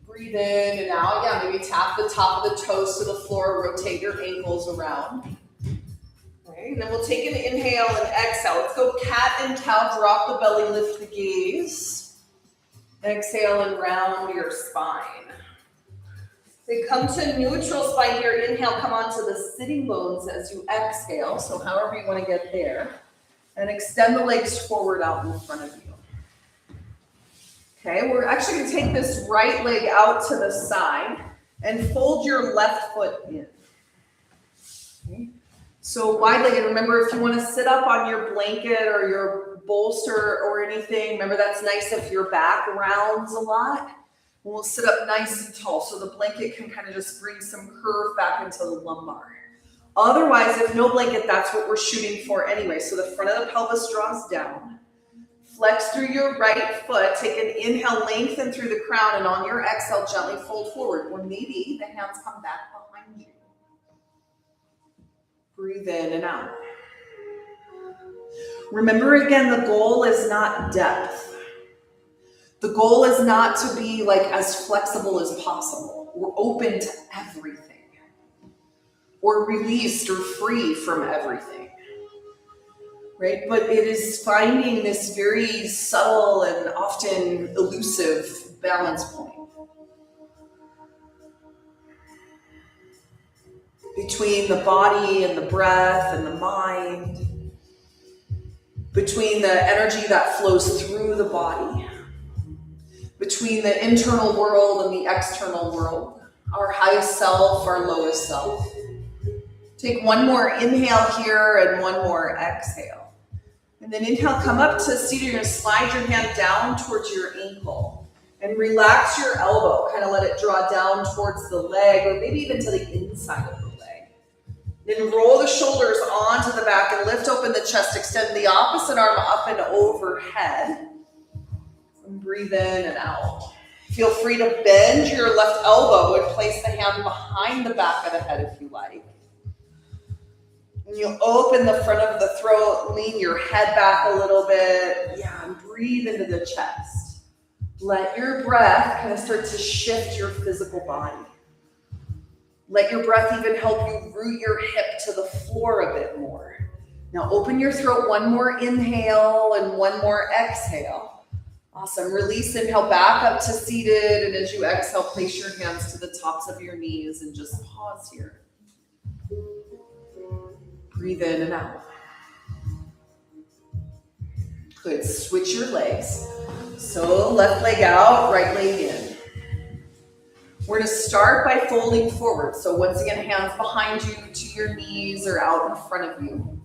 Breathe in and out. Yeah, maybe tap the top of the toes to the floor, rotate your ankles around. And then we'll take an inhale and exhale. Let's go cat and cow. Drop the belly, lift the gaze. Exhale and round your spine. Then come to neutral spine here. Inhale, come onto the sitting bones as you exhale. So however you want to get there. And extend the legs forward out in front of you. Okay, we're actually going to take this right leg out to the side and fold your left foot in. Okay. So wide-legged, remember if you want to sit up on your blanket or your bolster or anything, remember that's nice if your back rounds a lot. We'll sit up nice and tall so the blanket can kind of just bring some curve back into the lumbar. Otherwise, if no blanket, that's what we're shooting for anyway. So the front of the pelvis draws down. Flex through your right foot. Take an inhale, lengthen through the crown, and on your exhale, gently fold forward. Or maybe the hands come back behind you. Breathe in and out. Remember again, the goal is not depth. The goal is not to be like as flexible as possible. We're open to everything. Or released or free from everything. Right? But it is finding this very subtle and often elusive balance point. Between the body and the breath and the mind, between the energy that flows through the body, between the internal world and the external world, our highest self, our lowest self. Take one more inhale here and one more exhale. And then inhale, come up to seat. You're going to slide your hand down towards your ankle and relax your elbow. Kind of let it draw down towards the leg or maybe even to the inside of the leg. Then roll the shoulders onto the back and lift open the chest. Extend the opposite arm up and overhead. And breathe in and out. Feel free to bend your left elbow and place the hand behind the back of the head if you like. And you'll open the front of the throat, lean your head back a little bit. Yeah, and breathe into the chest. Let your breath kind of start to shift your physical body. Let your breath even help you root your hip to the floor a bit more. Now open your throat, one more inhale and one more exhale. Awesome. Release, inhale back up to seated. And as you exhale, place your hands to the tops of your knees and just pause here. Breathe in and out. Good. Switch your legs. So left leg out, right leg in. We're gonna start by folding forward. So once again, hands behind you to your knees or out in front of you.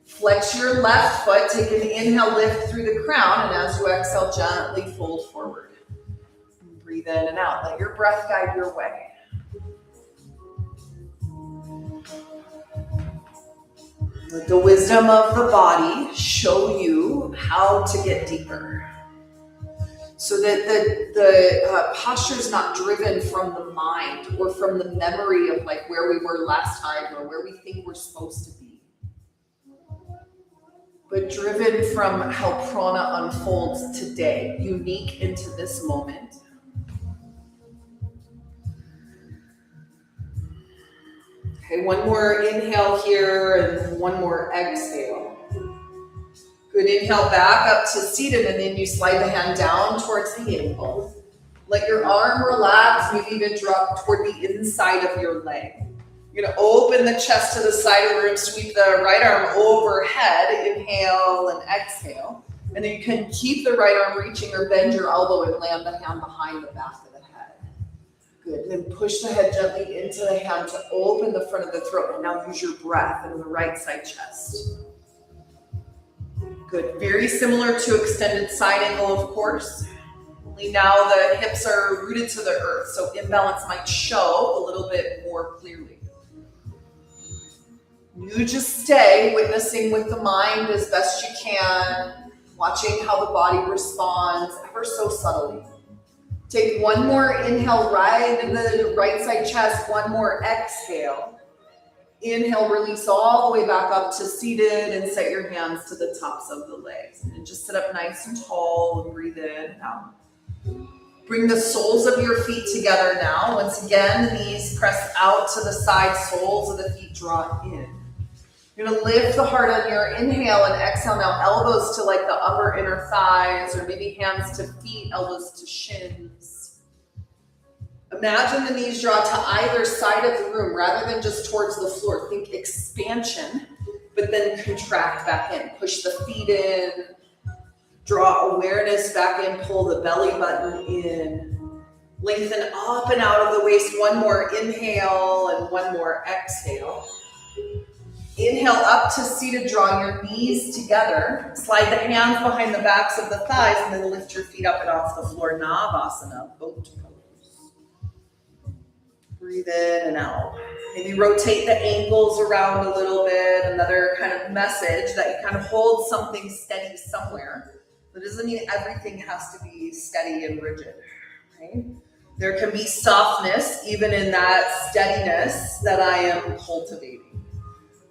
Flex your left foot, take an inhale, lift through the crown, and as you exhale, gently fold forward. Breathe in and out, let your breath guide your way. Let the wisdom of the body show you how to get deeper. So that the posture is not driven from the mind or from the memory of like where we were last time or where we think we're supposed to be, but driven from how prana unfolds today, unique into this moment. Okay, one more inhale here and one more exhale. Good, inhale back up to seated, and then you slide the hand down towards the ankle. Let your arm relax, maybe even drop toward the inside of your leg. You're gonna open the chest to the side of the room, sweep the right arm overhead, inhale and exhale. And then you can keep the right arm reaching or bend your elbow and land the hand behind the back of the head. Good, and then push the head gently into the hand to open the front of the throat. And now use your breath in the right side chest. Good, very similar to extended side angle, of course. Only now the hips are rooted to the earth, so imbalance might show a little bit more clearly. You just stay witnessing with the mind as best you can, watching how the body responds ever so subtly. Take one more inhale right in the right side chest, one more exhale. Inhale, release all the way back up to seated and set your hands to the tops of the legs. And just sit up nice and tall and breathe in and out. Bring the soles of your feet together now. Once again, the knees press out to the side, soles of the feet draw in. You're gonna lift the heart on your inhale and exhale now, elbows to like the upper inner thighs or maybe hands to feet, elbows to shins. Imagine the knees draw to either side of the room rather than just towards the floor. Think expansion, but then contract back in. Push the feet in, draw awareness back in, pull the belly button in. Lengthen up and out of the waist. One more inhale and one more exhale. Inhale up to seated, drawing your knees together. Slide the hands behind the backs of the thighs and then lift your feet up and off the floor. Navasana, boat pose. Breathe in and out. Maybe rotate the ankles around a little bit. Another kind of message that you kind of hold something steady somewhere. That doesn't mean everything has to be steady and rigid, right? There can be softness even in that steadiness that I am cultivating.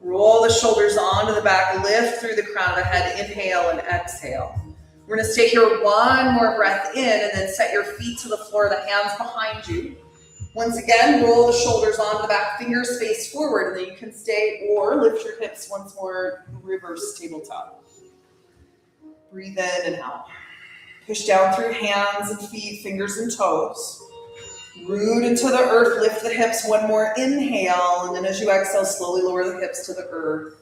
Roll the shoulders onto the back, lift through the crown of the head, inhale and exhale. We're gonna stay here one more breath in and then set your feet to the floor, the hands behind you. Once again, roll the shoulders onto the back, fingers face forward, and then you can stay or lift your hips once more, reverse tabletop. Breathe in and out. Push down through hands and feet, fingers and toes. Root into the earth, lift the hips, one more inhale, and then as you exhale, slowly lower the hips to the earth.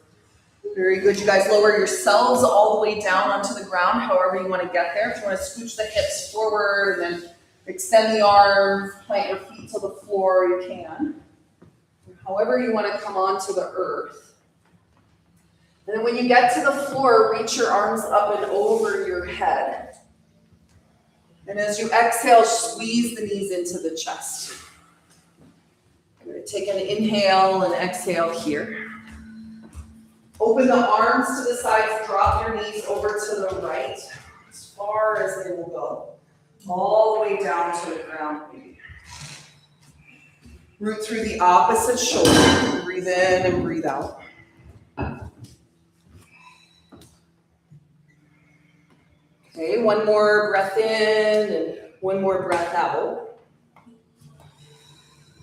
Very good, you guys lower yourselves all the way down onto the ground, however you want to get there. If you want to scooch the hips forward and then extend the arms, plant your feet to the floor, you can. However you want to come onto the earth. And then when you get to the floor, reach your arms up and over your head. And as you exhale, squeeze the knees into the chest. I'm going to take an inhale and exhale here. Open the arms to the sides, drop your knees over to the right, as far as they will go. All the way down to the ground, maybe. Root through the opposite shoulder. Breathe in and breathe out. Okay, one more breath in and one more breath out.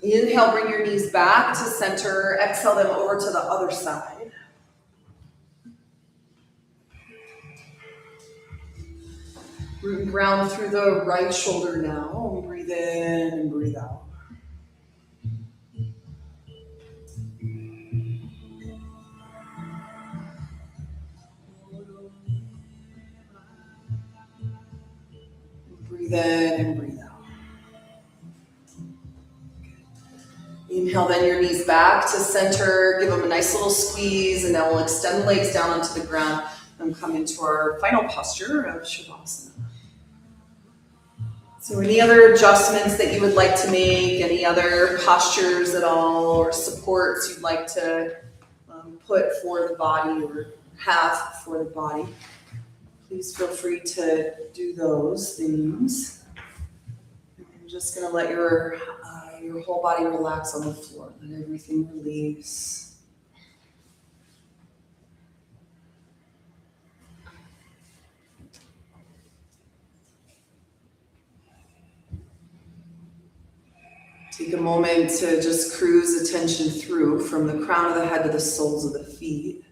Inhale, bring your knees back to center. Exhale them over to the other side. Root and ground through the right shoulder now. And breathe in and breathe out. Breathe in and breathe out. Inhale, bend your knees back to center. Give them a nice little squeeze, and then we'll extend the legs down onto the ground and come into our final posture of Shavasana. So any other adjustments that you would like to make, any other postures at all, or supports you'd like to put for the body or have for the body, please feel free to do those things. I'm just going to let your whole body relax on the floor. Let everything release. Take a moment to just cruise attention through from the crown of the head to the soles of the feet.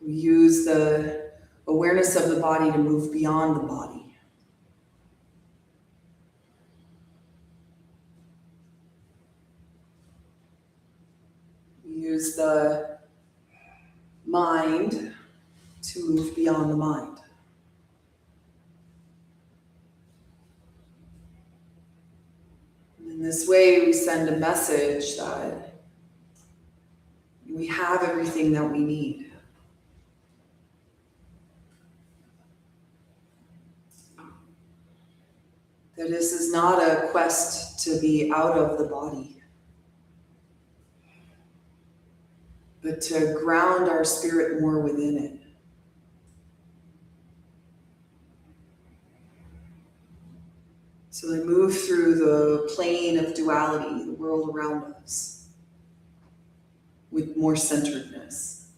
We use the awareness of the body to move beyond the body. We use the mind to move beyond the mind. In this way, we send a message that we have everything that we need. That this is not a quest to be out of the body, but to ground our spirit more within it. So they move through the plane of duality, the world around us, with more centeredness,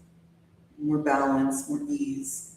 more balance, more ease.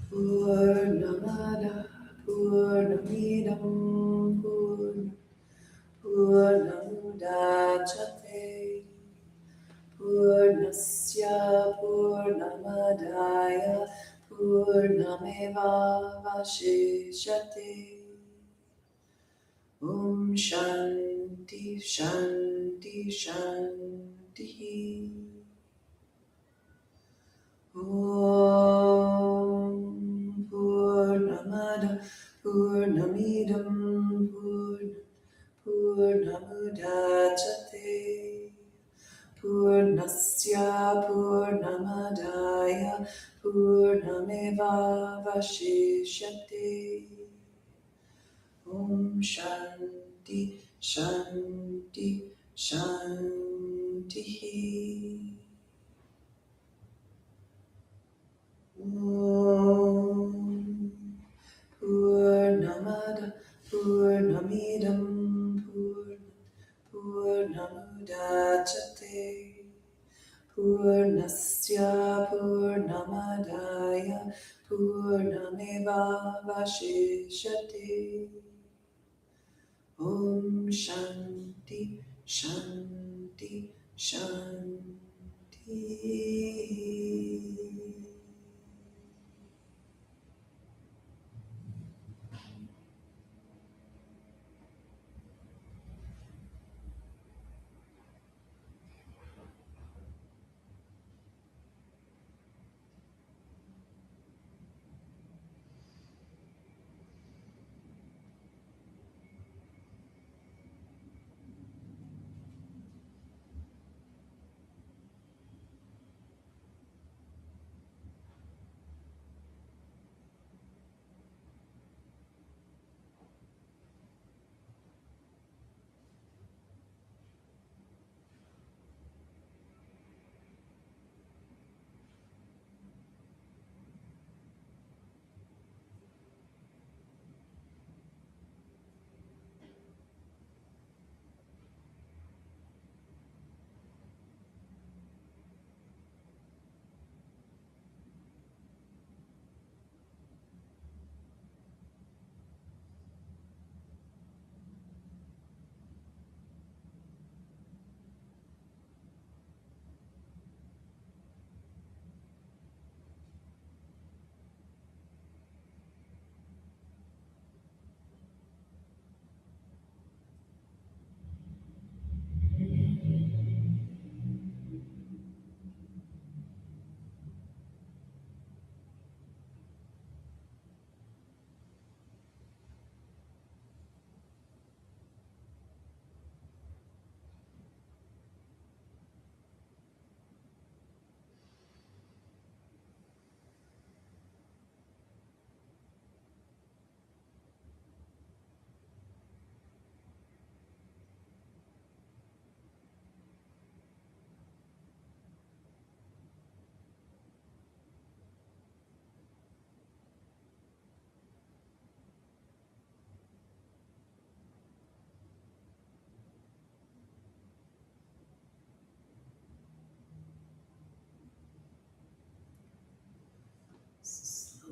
Purnamada Purnamidam Purnamudacate Purnasya Purnamadaya Purnameva Vashishate. Om Shanti Shanti Shanti. Om Purnamada Purnamidam Purnamudacate Purnasya Purnamadaya Purnameva Vashishyate. Om Shanti Shanti Shanti. Om Purnamada Purnamidam Purnamudacate Purnasya Purnamadaya Purnameva Vashishyate. Om Shanti Shanti Shanti.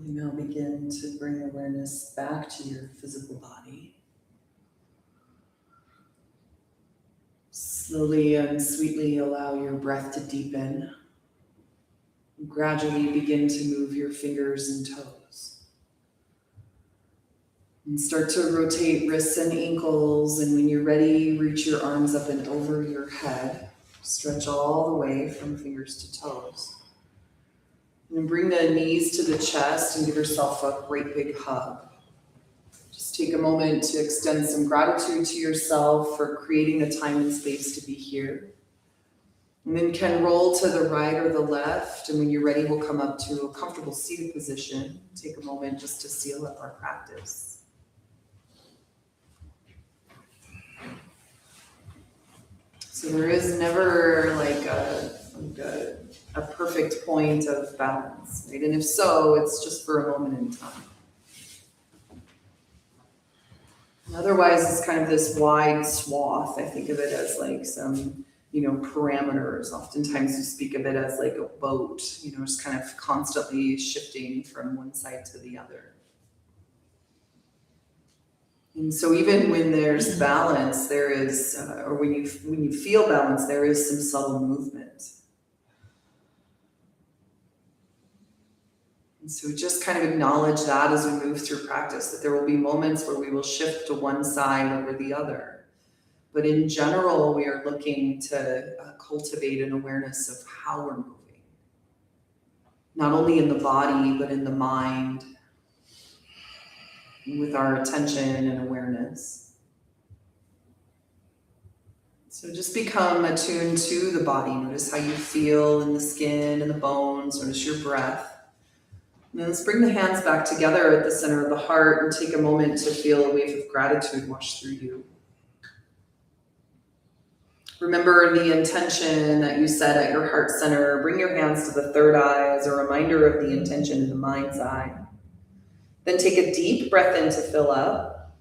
And now begin to bring awareness back to your physical body. Slowly and sweetly allow your breath to deepen. Gradually begin to move your fingers and toes. And start to rotate wrists and ankles, and when you're ready, reach your arms up and over your head. Stretch all the way from fingers to toes. And bring the knees to the chest and give yourself a great big hug. Just take a moment to extend some gratitude to yourself for creating the time and space to be here. And then can roll to the right or the left, and when you're ready, we'll come up to a comfortable seated position. Take a moment just to seal up our practice. So there is never like a perfect point of balance, right? And if so, it's just for a moment in time. And otherwise, it's kind of this wide swath. I think of it as like some, parameters. Oftentimes we speak of it as like a boat, just kind of constantly shifting from one side to the other. And so even when there's balance, there is, or when you feel balance, there is some subtle movement. And so just kind of acknowledge that as we move through practice, that there will be moments where we will shift to one side over the other. But in general, we are looking to cultivate an awareness of how we're moving. Not only in the body, but in the mind, with our attention and awareness. So just become attuned to the body. Notice how you feel in the skin and the bones. Notice your breath. And then let's bring the hands back together at the center of the heart and take a moment to feel a wave of gratitude wash through you. Remember the intention that you set at your heart center. Bring your hands to the third eye as a reminder of the intention in the mind's eye. Then take a deep breath in to fill up.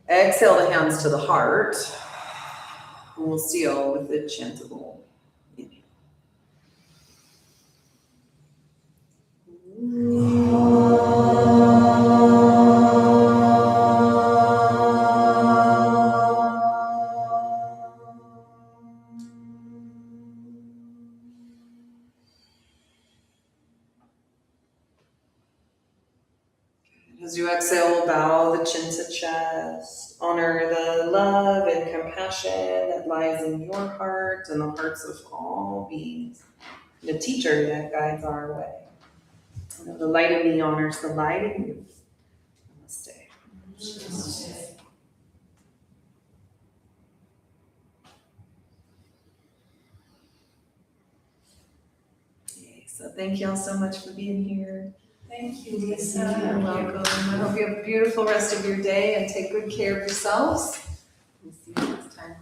Exhale the hands to the heart. And we'll seal with the chantable inhale. As you exhale, bow the chin to chest. Honor the love and compassion that lies in your heart and the hearts of all beings. The teacher that guides our way. The light in me honors the light in you. Namaste. Namaste. Okay, so thank you all so much for being here. Thank you, Lisa. You're welcome. I hope you have a beautiful rest of your day and take good care of yourselves. We'll see you next time.